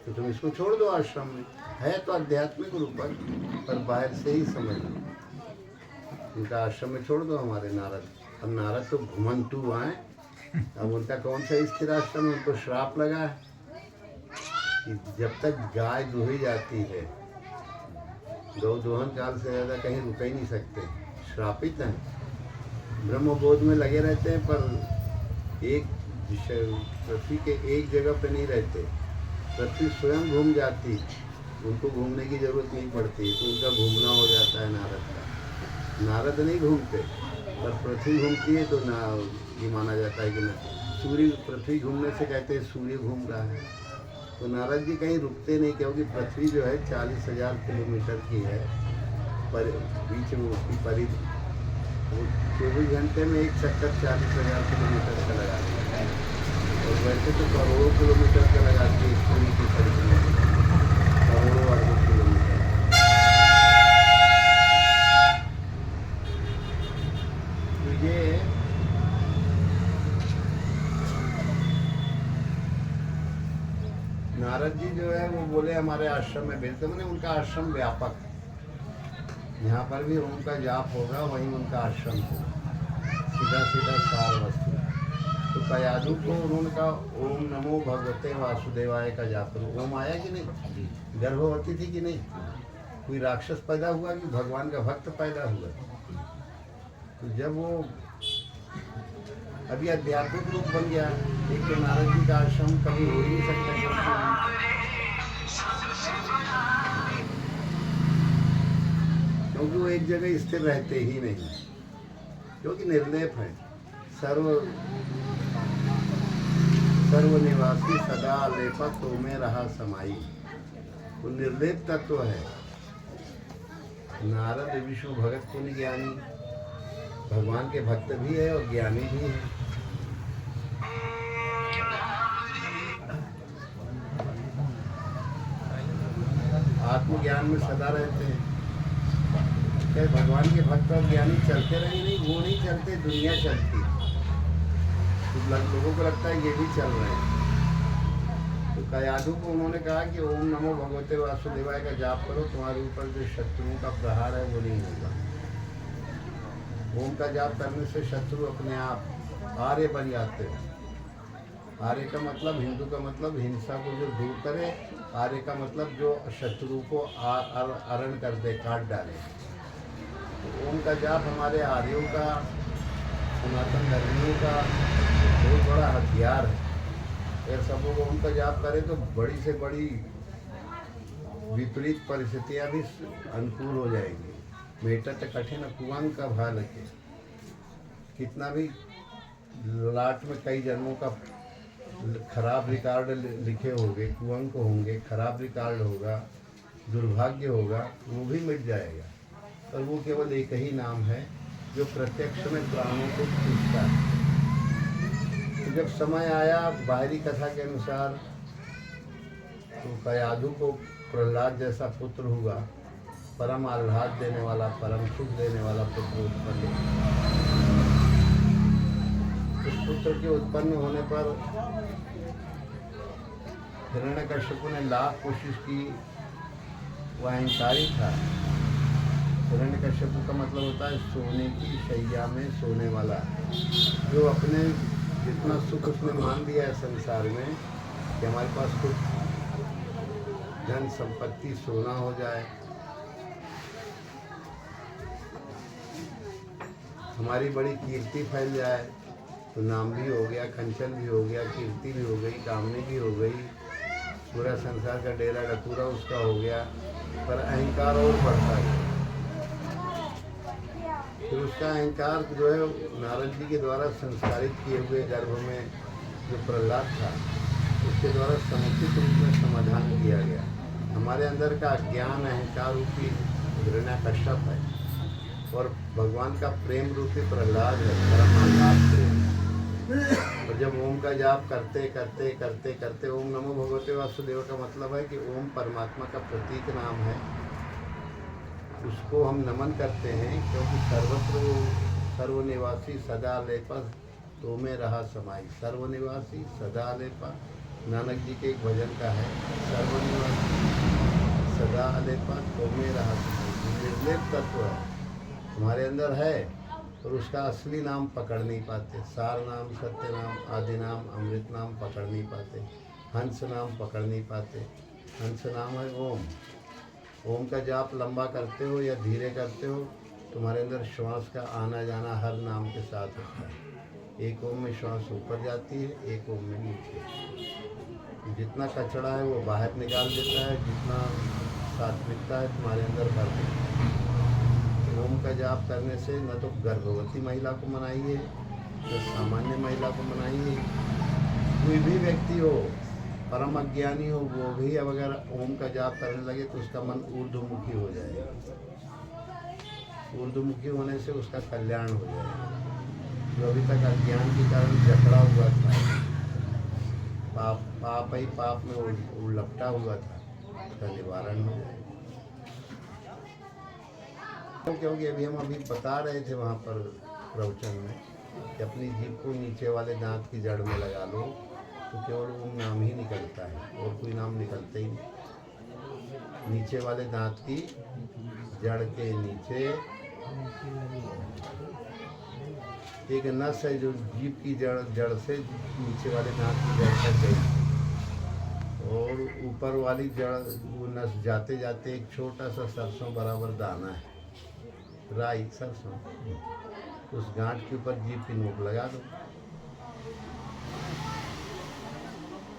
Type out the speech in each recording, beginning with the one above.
तो तुम इसको छोड़ दो आश्रम में। है तो आध्यात्मिक रूपक, पर बाहर से ही समझ लो। उनका आश्रम में छोड़ दो हमारे नारद। अब नारद तो घुमंतु आए, अब उनका कौन सा स्थिर आश्रम है? उनको श्राप लगा है कि जब तक गाय दुही जाती है, गौ दोहन काल से ज़्यादा कहीं रुक ही नहीं सकते, श्रापित हैं। ब्रह्मबोध में लगे रहते हैं, पर एक पृथ्वी के एक जगह पे नहीं रहते। पृथ्वी स्वयं घूम जाती, उनको घूमने की जरूरत नहीं पड़ती, तो उनका घूमना हो जाता है नारद का। नारद नहीं घूमते, पर पृथ्वी घूमती है तो ना ये माना जाता है कि ना सूर्य, पृथ्वी घूमने से कहते हैं सूर्य घूम रहा है। तो नारद जी कहीं रुकते नहीं, क्योंकि पृथ्वी जो है 40,000 किलोमीटर की है, पर बीच में उसकी परिधि 24 घंटे में एक चक्कर 40,000 किलोमीटर का लगाती है, और वैसे तो करोड़ों किलोमीटर का लगाती है सूर्य की परिधि में, करोड़ों अरबों किलोमीटर। तो ये नारद जी जो है वो बोले हमारे आश्रम में भेजते, मैंने उनका आश्रम व्यापक है, यहाँ पर भी ओम का जाप होगा, वहीं उनका आश्रम होगा, सीधा सीधा सार वस्तु। तो कयादु को उन्होंने कहा ओम नमो भगवते वासुदेवाय का जाप करो। ओम आया कि नहीं? गर्भवती थी कि नहीं? कोई राक्षस पैदा हुआ कि भगवान का भक्त पैदा हुआ? तो जब वो अभी आध्यात्मिक रूप बन गया, एक तो नारद जी का आश्रम कभी हो ही नहीं सकता, क्योंकि वो एक जगह स्थिर रहते ही नहीं, क्योंकि निर्लेप है। सर्वनिवासी सदा लेपा तो में रहा समाई, वो निर्लेप तत्व है। नारद विष्णु भगत पुण्य ज्ञानी, भगवान के भक्त भी है और ज्ञानी भी है। आत्मज्ञान में सदा रहते हैं। क्या भगवान के भक्त और ज्ञानी चलते रहे? नहीं, वो नहीं चलते, दुनिया चलती। तो लोगों को लगता है ये भी चल रहे हैं। तो कयादु को उन्होंने कहा कि ओम नमो भगवते वासुदेवाय का जाप करो, तुम्हारे ऊपर जो शत्रुओं का प्रहार है वो नहीं होगा। ओम का जाप करने से शत्रु अपने आप आर्य बन जाते हैं। आर्य का मतलब, हिंदू का मतलब हिंसा को जो दूर करे, आर्य का मतलब जो शत्रु को अरण कर दे, काट डाले। तो ओम का जाप हमारे आर्यों का, सनातन धर्मियों का बहुत बड़ा हथियार है। अगर सब लोग ओम का जाप करें तो बड़ी से बड़ी विपरीत परिस्थितियाँ भी अनुकूल हो जाएगी। मेटा तो कठिन कुआं का भाल के, कितना भी लाट में कई जन्मों का खराब रिकॉर्ड लिखे होंगे, कुअंक होंगे, खराब रिकॉर्ड होगा, दुर्भाग्य होगा, वो भी मिट जाएगा। और वो केवल एक ही नाम है जो प्रत्यक्ष में प्राणों को खींचता है। तो जब समय आया बाहरी कथा के अनुसार, तो कयादु को प्रहलाद जैसा पुत्र हुआ, परम आह्लाद देने वाला, परम सुख देने वाला पुत्र उत्पन्न हुआ। उस पुत्र के उत्पन्न होने पर हिरण्यकश्यप ने लाख कोशिश की, वह अहंकारी था। हिरण्यकश्यप का मतलब होता है सोने की शैया में सोने वाला, जो अपने जितना सुख उसने मान लिया है संसार में कि हमारे पास कुछ धन संपत्ति सोना हो जाए, हमारी बड़ी कीर्ति फैल जाए, तो नाम भी हो गया, खंचन भी हो गया, कीर्ति भी हो गई, कामनी भी हो गई, पूरा संसार का डेरा डकूरा उसका हो गया। पर अहंकार और बढ़ता है। फिर उसका अहंकार जो है नारद जी के द्वारा संस्कारित किए हुए गर्भ में जो प्रहलाद था, उसके द्वारा समुचित रूप में समाधान किया गया। हमारे अंदर का अज्ञान अहंकार रूपी हिरण्यकश्यप है, और भगवान का प्रेम रूपी प्रहलाद है, परम आह्लाद प्रेम। और जब ओम का जाप करते करते करते करते, ओम नमो भगवते वासुदेव का मतलब है कि ओम परमात्मा का प्रतीक नाम है, उसको हम नमन करते हैं, क्योंकि सर्वत्र सर्वनिवासी सदा लेपा तो में रहा समाई। सर्वनिवासी सदा लेपा नानक जी के एक भजन का है, सर्वनिवास सदा अलेपन तो में रहा, निर्लेप तत्व है हमारे अंदर है, और उसका असली नाम पकड़ नहीं पाते। सार नाम, सत्य नाम, आदि नाम, अमृत नाम पकड़ नहीं पाते। हंस नाम पकड़ नहीं पाते। हंस नाम है ओम। ओम का जाप लंबा करते हो या धीरे करते हो, तुम्हारे अंदर श्वास का आना जाना हर नाम के साथ होता है। एक ओम में श्वास ऊपर जाती है, एक ओम में नीचे। जितना कचरा है वो बाहर निकाल देता है, जितना सात्विकता है तुम्हारे अंदर भर देता है। ओम का जाप करने से न तो गर्भवती महिला को मनाइए, न सामान्य महिला को मनाइए, कोई भी व्यक्ति हो, परम अज्ञानी हो, वो भी अब अगर ओम का जाप करने लगे तो उसका मन ऊर्ध्वमुखी हो जाएगा। ऊर्ध्वमुखी होने से उसका कल्याण हो जाएगा। जो अभी तक अज्ञान के कारण जकड़ा हुआ था, पाप ही पाप में लपटा हुआ था, उसका निवारण हो जाएगा। क्योंकि अभी हम बता रहे थे वहाँ पर प्रवचन में कि अपनी जीभ को नीचे वाले दांत की जड़ में लगा लो तो केवल ओम नाम ही निकलता है, और कोई नाम निकलता ही नहीं। नीचे वाले दांत की जड़ के नीचे एक नस है जो जीभ की जड़ से नीचे वाले दांत की जड़ तक गई, और ऊपर वाली जड़ वो नस जाते जाते एक छोटा सा सरसों बराबर दाना है, राई सरसों, उस गांठ के ऊपर जीभ की नोक लगा दो।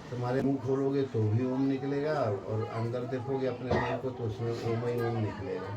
तुम्हारे मुंह खोलोगे तो भी ओम निकलेगा, और अंदर देखोगे अपने मुंह को तो उसमें ओम ही ओम निकलेगा।